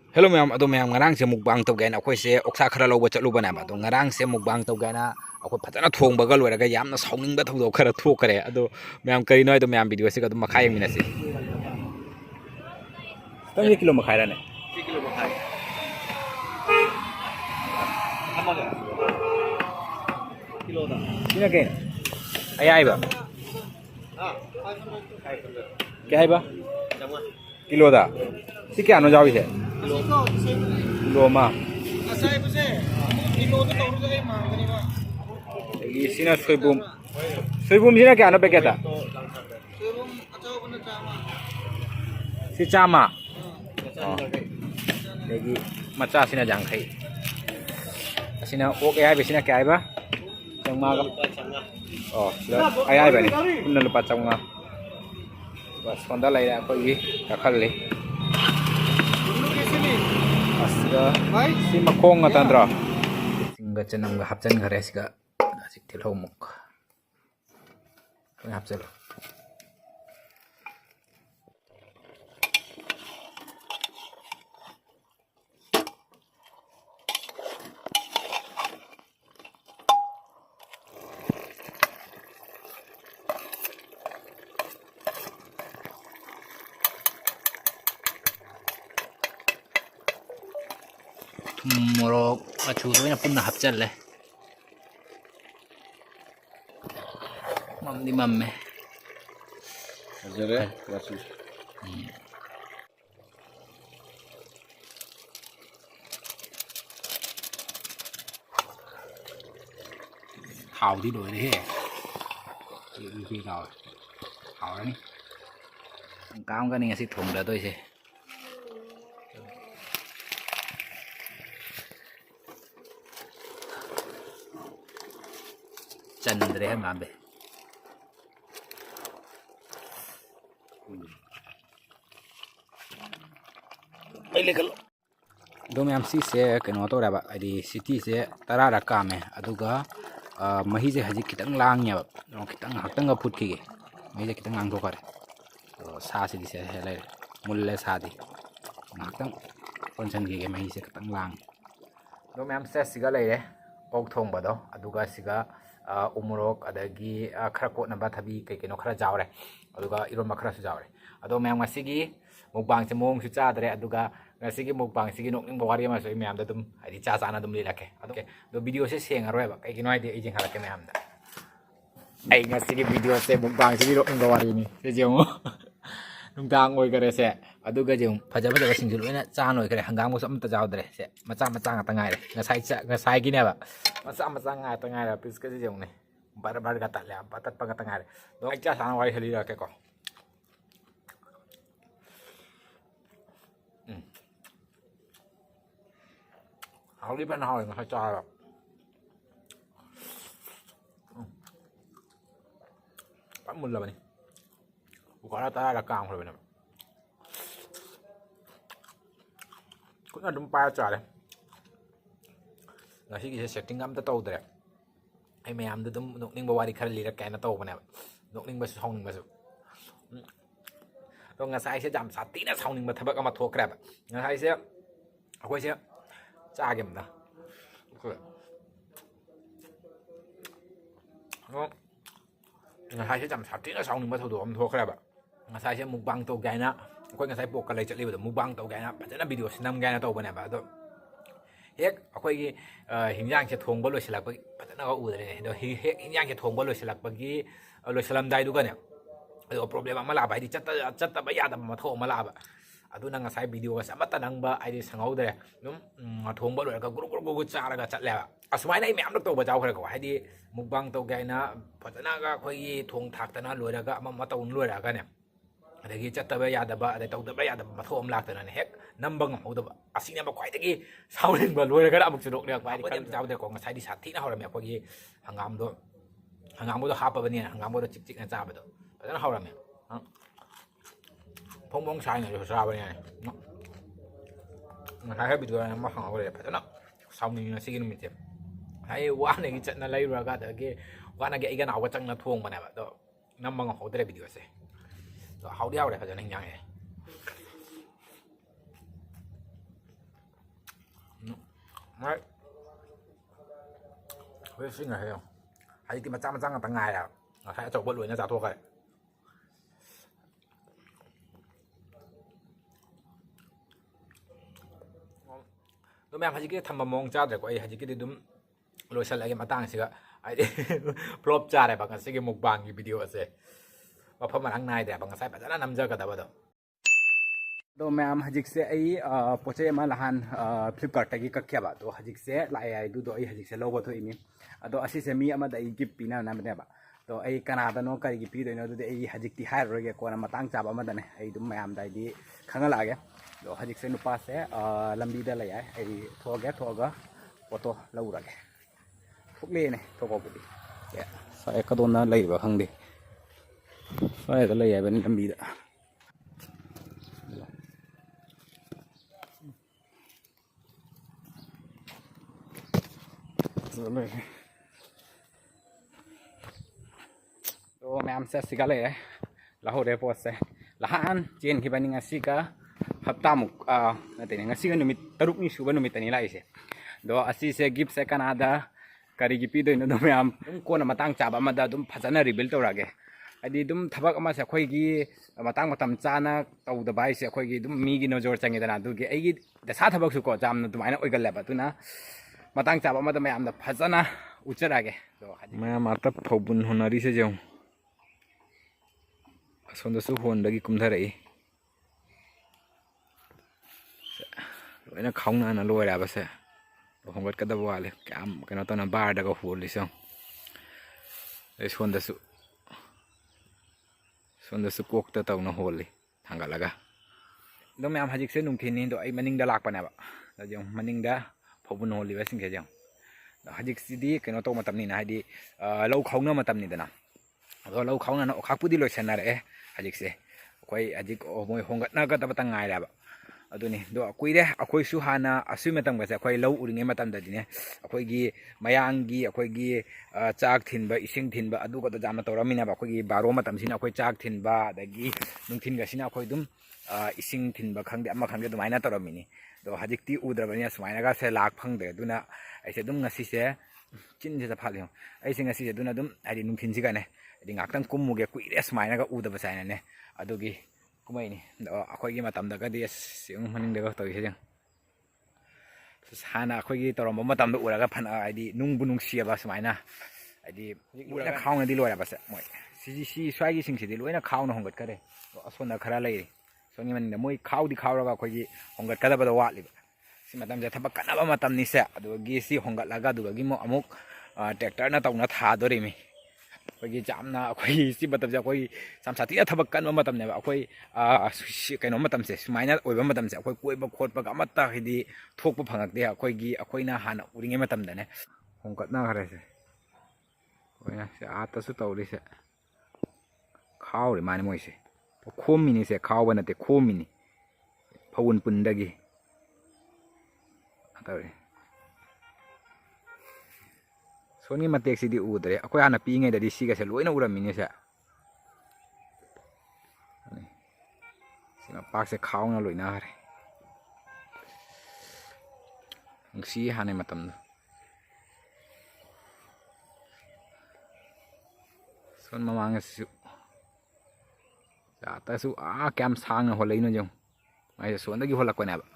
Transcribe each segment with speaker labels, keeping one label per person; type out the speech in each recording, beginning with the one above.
Speaker 1: Hello ma'am, ado ma'am ngarang se mukbang tawg gaina akhoi se oaksha khara lawba chatluba na ba ado ngarang se mukbang tawg gaina akhoi phatana thongba ga lwre ga yamna sauning ba thawdo khara thokare ado ma'am kari noi ado ma'am video se ga dum makhai yeng minase tang kilo makhai ra ne
Speaker 2: kilo makhai amaga kilo da
Speaker 1: kina ke ayai ba
Speaker 2: ha 500
Speaker 1: ke ai ba
Speaker 2: jama
Speaker 1: kilo da si kya no jawi se kilo ma
Speaker 2: asai buse kilo da tawru ga ma gani ma
Speaker 1: egi sina soibum sina kya no packet ta
Speaker 2: soibum achau bana chama
Speaker 1: si chama egi macha sina jangkhai asina ok ai ba sina kya ai ba changma ga oh ai ba ni kunna lupa changma bas konda lai ra koi kakhal le asga si makhong nga tandra singa chanam ga hapchan ghare siga asik thilho muk hapchal morok achu to na punna hapchal le mam di mamme
Speaker 2: ajare rasu
Speaker 1: hào đi đổi đi he khi nào hào đấy cao cái này sẽ thùng ra tôi sẽ chân đấy em làm về đây là cái do me am si se keno to ra ba adi city se tara ra ka me aduga mahi je haji kitang lang nya no kitang haktang ga phut ki mahi je kitang lang to kare to sa si se hele mulle sa di haktang konsan gi mahi se kitang lang do me am se siga lai re ok thong ba do aduga siga umurok adagi khara ko na ba thabi kai keno khara jawre aduga iron ma khara su jawre ado me am ngasigi mukbang se mong su cha dare aduga ngasigi mukbang sigi nok ning bawari ma so me am da dum adi cha cha na dum lilake okay do video se seng aroi ba kai kino ide ijing halake me am da ai ngasigi video se mukbang sigi nok ning bawari ni se jemo nung dang oi kare se aduga jeng phaja phaja sing jul na cha noi kare hangam mo sam ta jaw dare se macha macha nga ta ngai re ngasai gi ne ba macha nga ta ngai ra pis ka jeng ne bar bar ga ta le patat pa ga ta ngai re do ai cha sa wai heli ra ke ko hao đi bên hồi mà hơi cho rồi bắt mình là này gọi là ta là càng rồi này cũng là đúng ba trời đấy là khi cái setting âm ta tàu đấy ai mày làm được đúng ninh bao đi khai lý là cái nó tàu này đúng ninh bao xong bao rồi ngày sai sẽ giảm sát tí là xong ninh bao thằng bác mà thua kẹp ngày sai sẽ quay sẽ 짜깁니다. 그래. 사실 좀 잡지가 사오는 거 저도 엄청 그래 봐. 사실 mukbang tàu gai na, akwai ngasai pok kalai chatli ba mukbang tàu gai na, patana video sinam gai na tàu bane ba do. Hek akwai gi hinjang che thong ba lo silak ba patana ga u dare do hek hinjang che thong ba lo silak ba gi lo salam dai du ga ne. Do problem ma la ba di chatta ba ya da ma tho ma la ba. adu nang ngasai video ga samata nang ba ai sangau dare num thong ba lo ka guru guru cha ra ga chat la asmai nai myam to ba jaw khara ko hai di mukbang to gai na patana ga khoi thong thak ta na lo ra ga ma taun lo ra ga ne adagi chat ta ba ya da ba adai tau da ba ya da ma thom lak ta na hek nam bang ho da ba asina ba khoi tagi sauling ba lo ra ga amuk chudok ne ba di kan jaw de ko ngasai di sathi na ho ra me ko gi hangam do ha pa ba ni hangam do chik chik na cha ba do patana ho ra me phong bóng sai này rồi sao vậy này nó thấy video này mà không có để phải nó xong thì nó sẽ cái mình chém hay quá này cái trận nó lấy ra cái quá này cái nào cái chân nó thuông mà này vậy đó năm bằng hậu tới video sẽ đó hậu đeo này phải cho nên nhang này Right. Với sinh này không? Hay cái mà trăm tầng ngày à? Hay chậu bớt lưỡi nó giả thua cái. Đúng em hay cái thầm mà mong cha được vậy hay cái đúng lối sang lại cái mặt tang xí cái. Ai đi flop cha này bằng cái mukbang cái video ấy. Và phần mà ăn này để bằng cái sai phải rất là nằm giờ cả đó. Do ma'am hajik se ai poche ma lahan Flipkart tagi kakya ba do hajik se lai ai do ai hajik se logo tho imi ado asi se mi ama da i gip pina na ba do ai Canada no kari gi pi do no do ai hajik ti hai roge ko na matang cha ba ma da ne ai dum ma'am dai di khangala ge do hajik se nu pa se lambi da lai ai thoga photo laura ge thuk le ne thogo bu di ya sai ka don na lai ba khang di sai da lai ai ben lambi da rồi đó mẹ em sẽ xí cái này là hồi đấy bỏ sẽ là han trên khi bạn nghe xí cái hấp tam mục là tên nghe xí cái numit taruk ni suba numit này lại sẽ đó asi sẽ gift sẽ Canada kari gipi đó nó mẹ em cũng có nằm tang chả mà đã đúng phát triển rebuild đâu ra cái adi đúng thabak ama sẽ khơi cái matang matam cha na tàu đờ bay sẽ khơi cái đúng mi cái nozor change đó du cái ấy cái sát thabak su có jam nó tụi mày nó oi cái lẹp tu na matang chaba ma da mayam da phajana ucharage do ma mata phobun honari se jong sonda su hon dagi kumtharai loina khawna na loira ba se hongot ka da wale kam kana to na bar daga hol li song e sonda su kok ta taw na hol li thangalaga do mayam hajik se nung thini do ai maning da lak pa na ba da jong maning da phobun hol li ba sing ke jong hajik sidi keno to matam ni na hadi lau khawna matam ni dana do lau khawna na okhakpudi loi sanare hajik se koi hajik moi hongat na ga ta batang ngai la ba aduni do akoi re akoi su hana asu matam ga se akoi lau uringe matam da dine akoi gi mayangi akoi gi chak thinba ising thinba adu ga da jam to ramina ba akoi gi baro matam sina akoi chak thinba da gi nung thin ga sina akoi dum ising thinba khangde ama khangde dumai na to ramini do hajik ti udrabani sumaina ga se lak phang de duna aise dum ngasi se chin je phali ho aise ngasi se duna dum adi nung thin siga ne adi ngak tang kum muge ku ire sumaina ga uda ba sai ne adugi kumai ni do akhoi gi matam da ga di siung maning de ga to se jang sana akhoi gi torom matam da ura ga phan adi nung bu nung sia ba sumaina adi loina khaung di loira ba se moi si swai gi sing si di loina khaung na hongat kare do asona khara lai songi man moi khau di khau ra akhoi gi hongat kada ba da wa li si matam ja thaba kanaba matam ni se adu gi si hongat laga du gi mo amuk tractor na tawna tha do ri mi khoi gi jamna khoi si matam ja khoi samsati thaba kan matam ne ba khoi kaino matam se sumaina oiba matam se khoi koi ba khot ba ga mata hidi thok pa phangak de khoi gi khoi na hana uringe matam da ne hongat na khare se khoi na se ata su taw ri se khau ri mani moi se khom mi ni se khau ba na te khom mi ni phawun pun da gi Soni matek si di udre ako ana pingai da di siga se loina uram mini se sina pak se khaw na loina hare ngsi hane matam son mamang su ja ta su kam sang na holai no jong mai son da gi holak ko na ba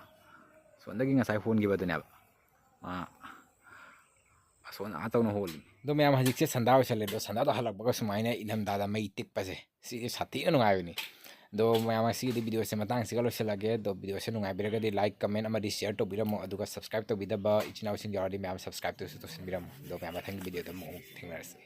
Speaker 1: son da gi ngasai phone gi ba du na ba son atau na hol do me am hajik se sanda wa chale do sanda da halak baga sumaina inham da mai tik pa se si sati no ngai ni do me am si di video se matang si galo se lage do video se ngai biraga di like comment ama di share to biramo aduga subscribe to bidaba ichina sing yardi me am subscribe to sin biramo do me am thank video da mo thingnarse